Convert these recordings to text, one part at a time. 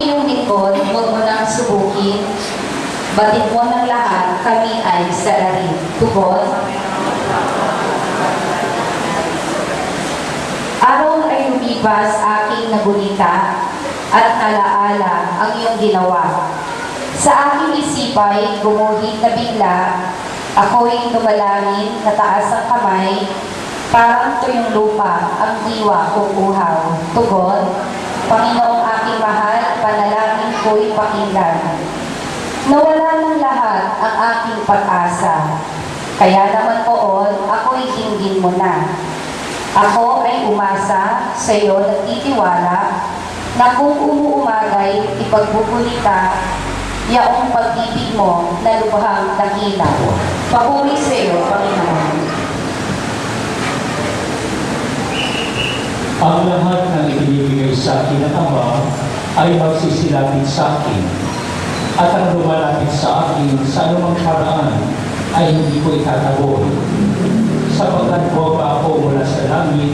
Iyong lingkod, huwag mo nang subukin. Batid mo ng lahat, kami ay salarin. Tugon. Araw ay lumipas aking nagulita at nalaala ang iyong ginawa. Sa aking isipay, gumuhit na bigla, ako'y tumalangin na taas ang kamay, parang tuyong lupa ang diwa kong uhaw. Tugon. Panginoong aking mahal, panalangin ko'y pakinggan. Nawala ng lahat ang aking pag-asa. Kaya naman poon, ako'y dinggin mo na. Ako ay umasa sa iyo nagtitiwala na kung umuumagay, ipagbubulita, yaong pag-ibig mo na lubhang dakila. Papuri sa iyo, Panginoon. Ang lahat ng ibinibigay sa akin ng Ama ay magsisilapit sa akin. At ang lumalapit sa akin sa anumang paraan ay hindi ko itataboy. Sapagkat bumaba ako mula sa langit,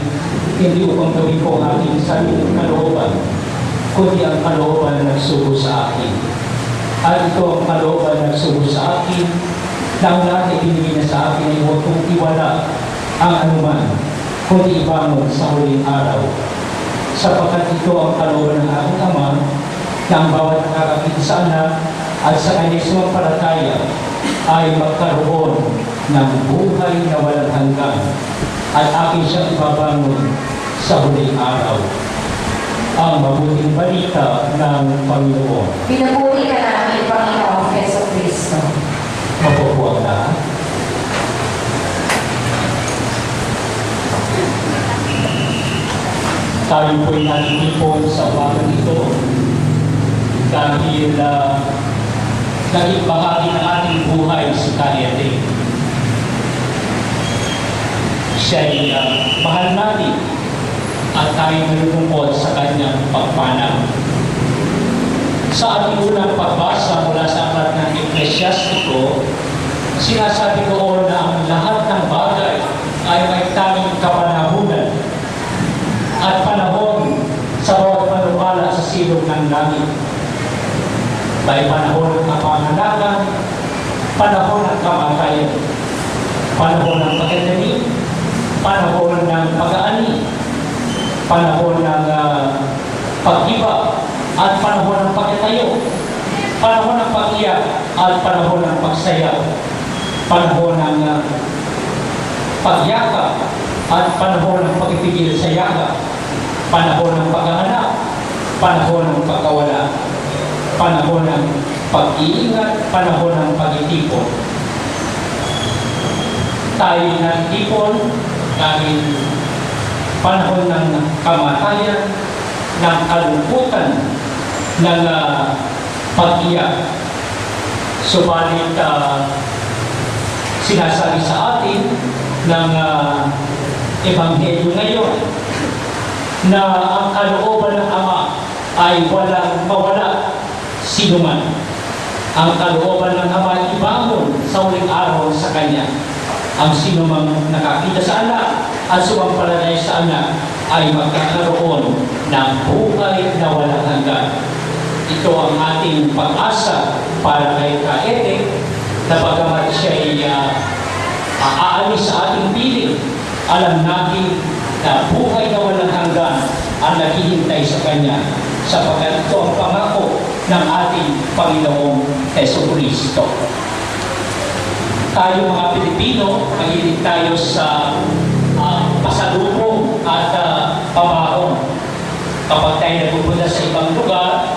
hindi upang gawin ko ang aking sariling kalooban, kundi ang kalooban na nagsugo sa akin. At ito ang kalooban na nagsugo sa akin, na ang lahat na ibinigay na sa akin ay huwag kong iwala ang anuman, kundi ibangon sa huling araw. Sapagkat ito ang kalooban ng aking Ama, na ang bawat nakakakita sa anak at sa kanyang sumampalataya ay magkaroon ng buhay na walang hanggan at akin siyang ibabangon sa huling araw. Ang mabuting balita ng Panginoon. Pinupuri ka namin, Panginoong Heso Kristo. Mapupo ang lahat. Tayo po'y natitipon sa umagang ito dahil naging bahagi ng ating buhay si Kayate. Siya'y mahal natin at tayo nalulungkot sa kanyang pagpanaw. Sa ating unang pagbasa mula sa aklat ng Eklesiastiko, sinasabi ko na ang lahat ng bagay ay may tanging kapanahunan at panahon sa bawat panumala sa silong ng langit. May panahon ng kapanganakan, panahon ng kamatayan, panahon ng pagkatani, panahon ng pag-aani, panahon ng pag-iba, at panahon ng pagkatayo, panahon ng pag-iyak, at panahon ng pagsaya, panahon ng pagyaka, at panahon ng pagpipigil sa yaga, panahon ng paghahanap, panahon ng pagkawala, panahon ng pag-iingat, panahon ng pag-itipon. Tayo nagtipon dahil panahon ng kamatayan, ng kalungkutan, ng pag-iyak. Subalit sinasabi sa atin ng Ebanghelyo ngayon na ang kalooban ng Ama ay walang mawala sinuman. Ang kalooban ng Ama ay ibangon sa huling araw sa Kanya. Ang sinumang nakakita sa anak at sumampalataya sa anak ay magkakaroon ng buhay na walang hanggan. Ito ang ating pag-asa para kay Kaete na bagamat siya ay aalis sa ating piling, alam natin na buhay na walang hanggan ang naghihintay sa Kanya sapagkat ito ang pangako ng ating Panginoong Heso Kristo. Tayo mga Pilipino, mahilig tayo sa pasalubong at pamahon. Kapag tayo nagpupunta sa ibang lugar,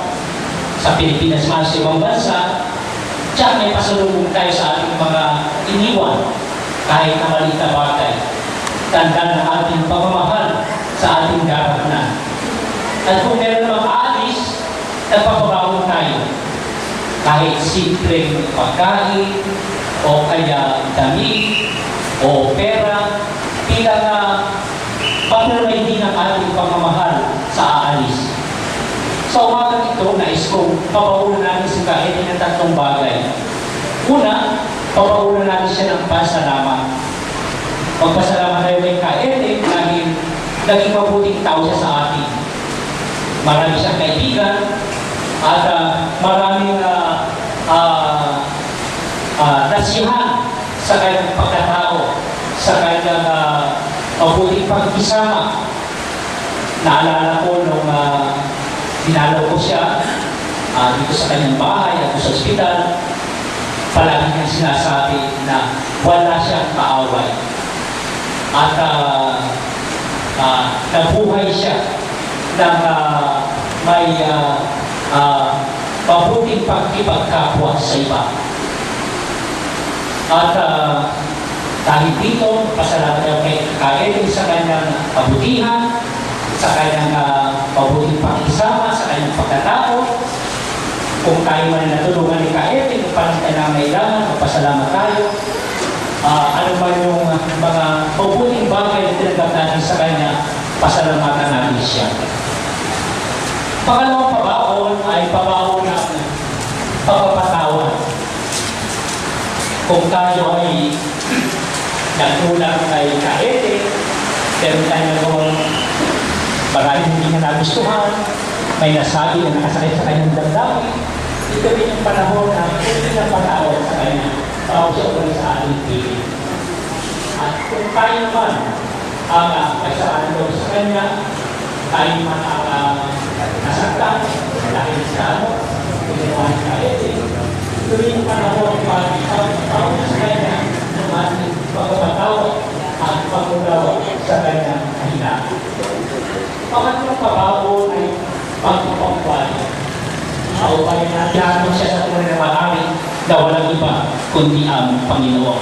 sa Pilipinas man sa ibang bansa, tiyak may pasalubong tayo sa ating mga iniwan kahit na maliit na bagay. Tanda ng ating pagmamahal sa ating daraanan. At kung meron namang aalis, nagpapabangon tayo. Kahit simpleng pagkain, o kaya damit, o pera, bilang patunay din ang ating pagmamahal sa aalis. Sa umagang ito, nais kong papaulan natin si Kaete ng tatlong bagay. Una, papaulan natin siya ng pasalamat. Magpasalamat tayo kay Kaete dahil naging mabuting tao siya sa atin. Marami siyang kaibigan at mabuting pakikisama. Naalala ko nung dinalaw ko siya dito sa kanyang bahay at sa ospital, palagi niyang sinasabi na wala siyang kaaway. At nabuhay siya ng may mabuting pagkipagkapwa sa iba. At dahil dito, pasalamat tayo kay Kaedin sa kanyang kabutihan, sa kanyang mabuting pakisama, sa kanyang pagkatao. Kung tayo man natulungan ni Kaedin, kung parang kailangan, magpasalamat tayo. Ano man yung mga mabuting bagay na tinanggap natin sa kanya, pasalamatan natin siya. Pangalawang pabaon ay pabaon ng pagpapatawad. Kung tayo ay nagkulang kay Kaedin, pero tayo nagawang maraming hindi na nagustuhan, may nasabi na nakasakit sa kanyang damdamin, ito rin yung panahon na hindi na patawad sa kanya, pausa ko sa ating piling. At kung tayo naman ang kasalanan doon sa kanya, tayo man ang nasaktan dahil sa ginawa ni Kaedin, ito rin yung panahon para pausa sa kanya ng ating pagpapatawad at pagpapatawad sa kanyang kahinaan. Pangatlong pabaon ay pagpapagwala. Paupayin natin natin siya sa tunay na mahari na walang iba kundi ang Panginoon.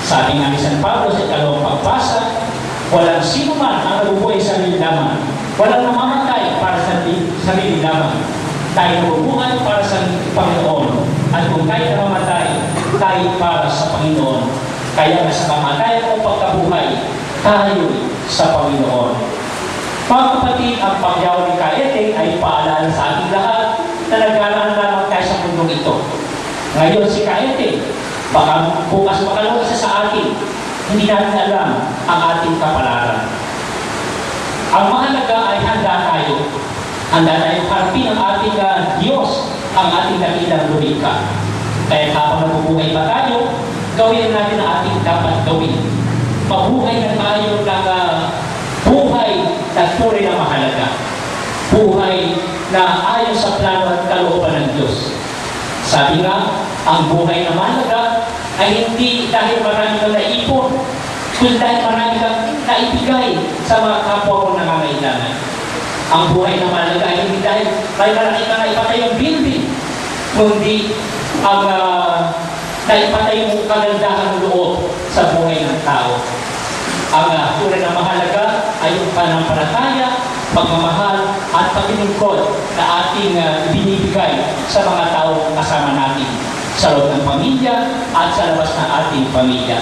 Sabi nga ni San Pablo sa ikalawang pagbasa, walang sino man ang nabubuhay sa sarili lamang. Walang namamatay para sa sarili lamang. Tayo nabubuhay para sa Panginoon. At kung tayo namamatay, tayo para sa Panginoon. Kaya nga sa kamatayan o pagkabuhay, tayo sa Panginoon. Mga kapatid, ang pagyaw ni Kaedin ay paalala sa ating lahat na nagkaroon lamang tayo sa mundong ito. Ngayon si Kaedin, baka bukas makalawag sa atin, hindi natin alam ang ating kapalaran. Ang mahalaga ay handa tayo. Handa tayo harapin ang ating Diyos, ang ating dakilang lumikha. Kaya habang nabubuhay pa tayo, gawin natin ang ating dapat gawin. Mabuhay na tayo ng buhay na tunay na mahalaga. Buhay na ayon sa plano at kalooban ng Diyos. Sabi nga, ang buhay na mahalaga ay hindi dahil marami kang naipon, kundi dahil marami kang naibigay sa mga kapwa mo nangangailangan. Ang buhay na mahalaga ay hindi dahil may marami kang naipatay ang building, kundi ang naipatay mong kagandahan loob sa buhay ng tao. Ang tunay na mahalaga ay yung panampalataya, pagmamahal at paglilingkod na ating binibigay sa mga tao kasama natin sa loob ng pamilya at sa labas ng ating pamilya.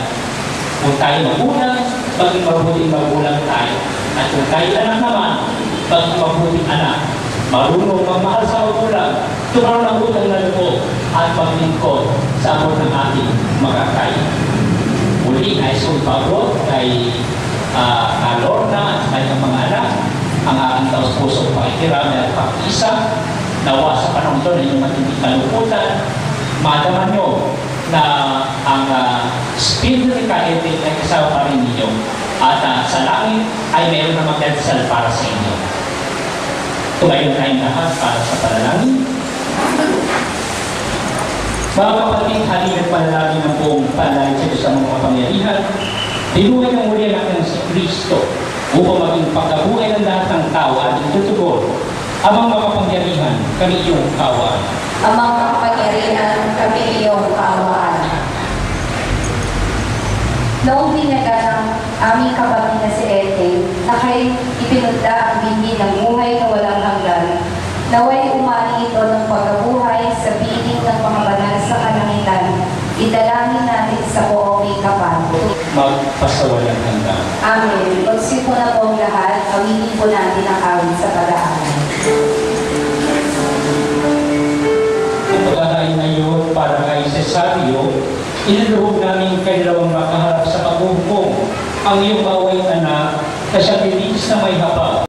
Kung tayo magulang, maging mabuting magulang tayo. At kung tayo anak naman, maging mabuting anak. Marunong magmahal sa magulang, tumaw ng utang na loob at paglilingkod sa abot ng ating makakaya. Muli, nais kong pabot kay Lorna at kanyang mga anak, ang aking taos-pusong pakikirami at pakisa, nawa sa panahon ito na inyong matinding kalungkutan, madaman nyo na ang Espiritu ni Kaedin ay kasama pa rin ninyo at sa langit ay mayroon na magdadasal para sa inyo. Tumayo tayong lahat para sa panalangin. Mga kapatid, halina't panalangin ng buong panalangin sa Diyos sa mga kapangyarihan. Dinuhay ng muli ang aking si Kristo upang maging pagkabuhay ng lahat ng tao at itutugon. Amang makapangyarihan, kami iyong kawaan. Amang makapangyarihan, kami iyong kaawaan. Noong binaga ng aming kapatid na si Ethel, na kay ipinunta ang bindi ng buhay na walang hanggan, naway umani ito ng pagkabuhay sa piling ng mga banal sa kalangitan. Idalangin natin sa buong ikapan. Magpasawalang hanggan. Amen. Pagsipo na po ang lahat, awinin po natin ang awit sa pag-aaral. Ang pag-aaral ngayon para kay Cesario, iniluhog namin kailawang makaharap sa paghuhukom ang iyong baway anak na siya pilis na may haba.